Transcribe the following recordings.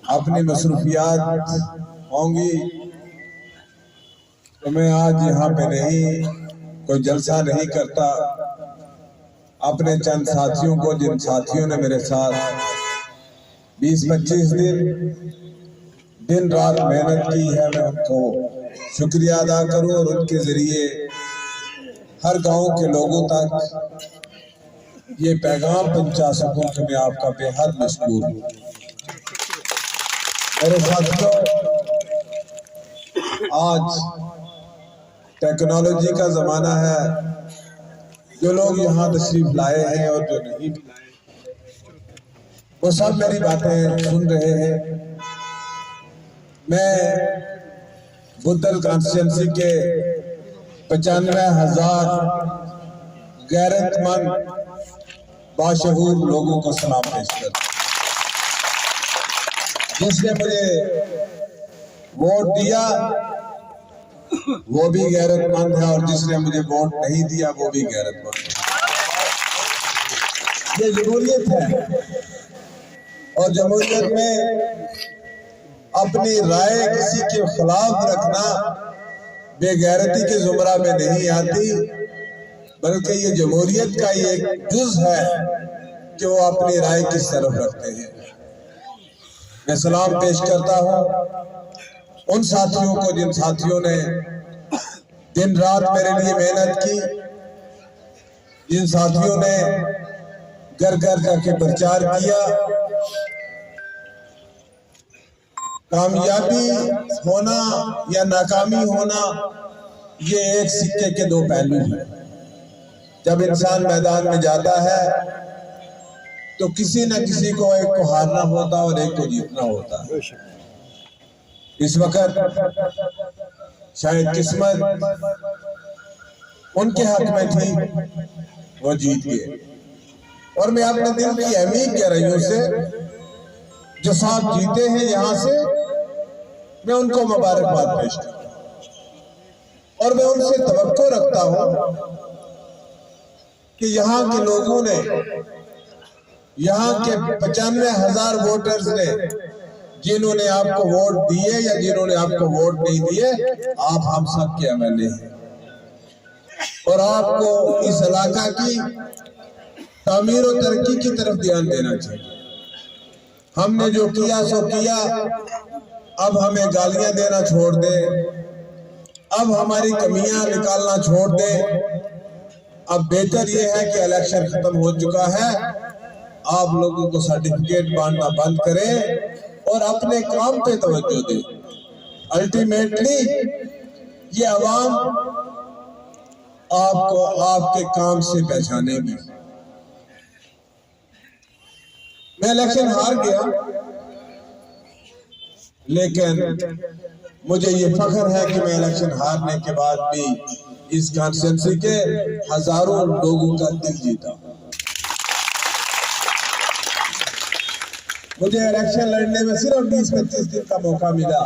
अपनी मसरूफियात होंगी, तो मैं आज यहाँ पे नहीं, कोई जलसा नहीं करता। अपने चंद साथियों को, जिन साथियों ने मेरे साथ 20-25 दिन रात मेहनत की है, मैं उनको शुक्रिया अदा करूं और उनके जरिए हर गांव के लोगों तक ये पैगाम पहुंचा सकूं कि मैं आपका बेहद मशकूर हूं। मेरे साथियों, आज टेक्नोलॉजी का जमाना है। जो लोग यहाँ तशरीफ लाए हैं और जो नहीं लाए, वो सब मेरी बातें सुन रहे हैं। मैं बुद्धल कॉन्स्टिट्यूंसी के 95,000 गैरतमंद बाशऊर लोगों को सलाम पेश करता हूं। जिसने मुझे वोट दिया वो भी गैरतमंद है, और जिसने मुझे वोट नहीं दिया वो भी गैरतमंद है। ये जमहूरियत है, और जमहूरियत में अपनी राय किसी के खिलाफ रखना बेगैरती के जुमरा में नहीं आती, बल्कि ये जमहूरियत का ये एक जुज है कि वो अपनी राय किस तरफ रखते हैं। मैं सलाम पेश करता हूं उन साथियों को जिन साथियों ने दिन रात मेरे लिए मेहनत की, जिन साथियों ने घर घर जाके प्रचार किया। कामयाबी होना या नाकामी होना ये एक सिक्के के दो पहलू हैं। जब इंसान मैदान में जाता है तो किसी न किसी को एक को हारना होता और एक को जीतना होता है। इस वक्त शायद किस्मत उनके हक में थी, वो जीत गए। और मैं अपने दिल की अहमियत कह रही हूं से जो साथ जीते हैं यहाँ से, मैं उनको मुबारकबाद पेश करता हूं। और मैं उनसे तवक्को रखता हूं कि यहाँ के लोगों ने, यहाँ के 95,000 वोटर्स ने, जिन्होंने आपको वोट दिए या जिन्होंने आपको वोट नहीं दिए, आप हम सब के एमएलए हैं। और आपको इस इलाका की तामीर और तरक्की की तरफ ध्यान देना चाहिए। हमने जो किया सो किया, अब हमें गालियां देना छोड़ दे, अब हमारी कमियां निकालना छोड़ दे। अब बेहतर यह है कि इलेक्शन खत्म हो चुका है, आप लोगों को सर्टिफिकेट बांटना बंद करें और अपने काम पे तवज्जो दें। अल्टीमेटली ये अवाम आपको आपके काम से पहचानेगी। मैं इलेक्शन हार गया, लेकिन मुझे ये फख्र है कि मैं इलेक्शन हारने के बाद भी इस कॉन्स्टिट्यूंसी के हजारों लोगों का दिल जीता। मुझे इलेक्शन लड़ने में सिर्फ 20-25 दिन का मौका मिला,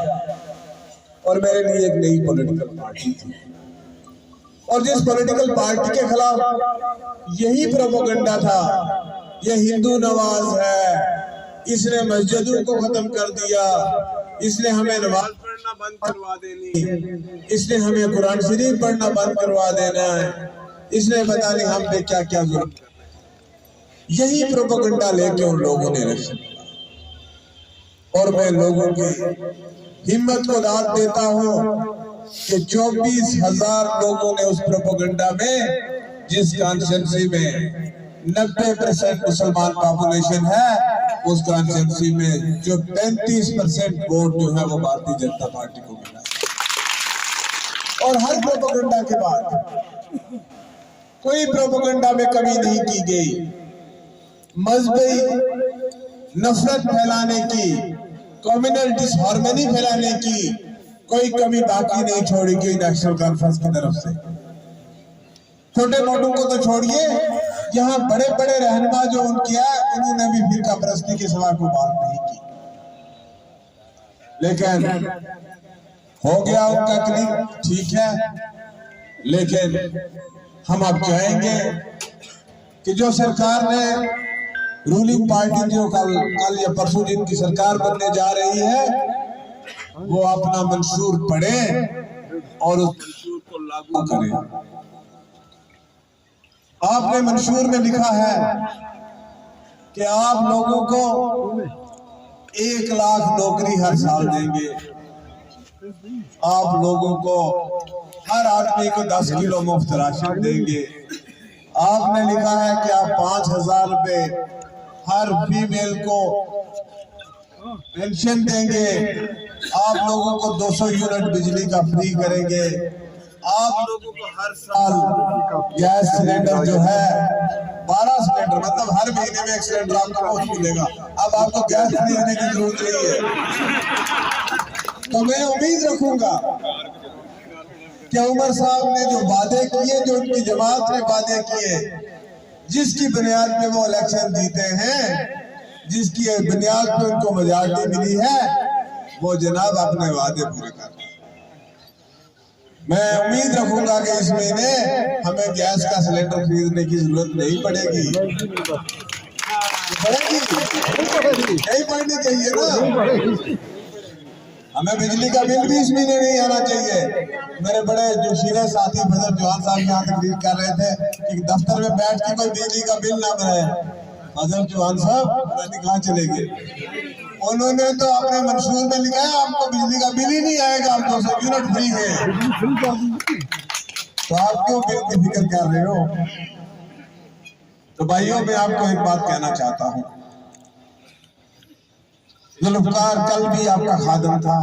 और मेरे लिए एक नई पॉलिटिकल पार्टी थी। और जिस पॉलिटिकल पार्टी के खिलाफ यही प्रोपेगेंडा था, ये हिंदू नवाज है, इसने मस्जिदों को खत्म कर दिया, इसने हमें नमाज पढ़ना बंद करवा देनी, इसने हमें कुरान शरीफ पढ़ना बंद करवा देना है, इसने पता नहीं हम पे क्या क्या जुर्म करना है। यही प्रोपेगेंडा लेके उन लोगों ने रखा। और मैं लोगों की हिम्मत को दाद देता हूं कि 24,000 लोगों ने उस प्रोपेगेंडा में, जिस कॉन्स्टिट्यूंसी में 90% मुसलमान पॉपुलेशन है, उस कॉन्स्टिट्यूंसी में जो 35% वोट जो है वो भारतीय जनता पार्टी को मिला। और हर प्रोपेगेंडा के बाद कोई प्रोपेगेंडा में कमी नहीं की गई। मजहबी नफरत फैलाने की, कम्युनल डिसहार्मनी फैलाने की कोई कमी बाकी नहीं छोड़ी गई नेशनल कॉन्फ्रेंस की तरफ से। छोटे मोटों को तो छोड़िए, यहाँ बड़े बड़े रहनुमा जो उनके हैं, उन्होंने भी फिरका परस्ती के सिवा कोई बात नहीं की। लेकिन हो गया उनका क्लिक, ठीक है। लेकिन हम अब चाहेंगे कि जो सरकार ने रूलिंग पार्टी जो कल या परसों जिनकी सरकार बनने जा रही है, वो अपना मंशूर पढ़े और उस मंशूर को लागू करें। आपने मंशूर में लिखा है कि आप लोगों को 1 लाख नौकरी हर साल देंगे, आप लोगों को हर आदमी को 10 किलो मुफ्त राशन देंगे। आपने लिखा है कि आप 5,000 रुपए हर फीमेल को पेंशन देंगे, आप लोगों को 200 यूनिट बिजली का फ्री करेंगे, आप लोगों को हर साल गैस सिलेंडर जो है 12 सिलेंडर, मतलब हर महीने में 1 सिलेंडर आपको मुफ्त मिलेगा। अब आपको गैस खरीदने की जरूरत नहीं है। तो मैं उम्मीद रखूंगा कि उमर साहब ने जो वादे किए, जो उनकी जमात ने वादे किए, जिसकी बुनियाद पे वो इलेक्शन जीते हैं, जिसकी बुनियाद पे उनको मेजॉरिटी मिली है, वो जनाब अपने वादे पूरे कर रहे हैं। मैं उम्मीद रखूंगा कि इस महीने हमें गैस का सिलेंडर खरीदने की जरूरत नहीं पड़ेगी। नहीं पड़नी चाहिए ना। हमें बिजली का बिल भी इस महीने नहीं आना चाहिए। मेरे बड़े जो शीरे साथी फजल चौहान साहब यहाँ तकरीर कर रहे थे कि दफ्तर में बैठ के कोई बिजली का बिल ना बनाए। फजल चौहान साहब पता कहाँ चले गए। उन्होंने तो अपने मंशूर में लिखा है आपको बिजली का बिल ही नहीं आएगा, आप 200 यूनिट फ्री है। तो आप क्यों बिल की फिक्र कर रहे हो? तो भाइयों, मैं आपको एक बात कहना चाहता हूँ, जुल्फकार कल भी आपका खादम था,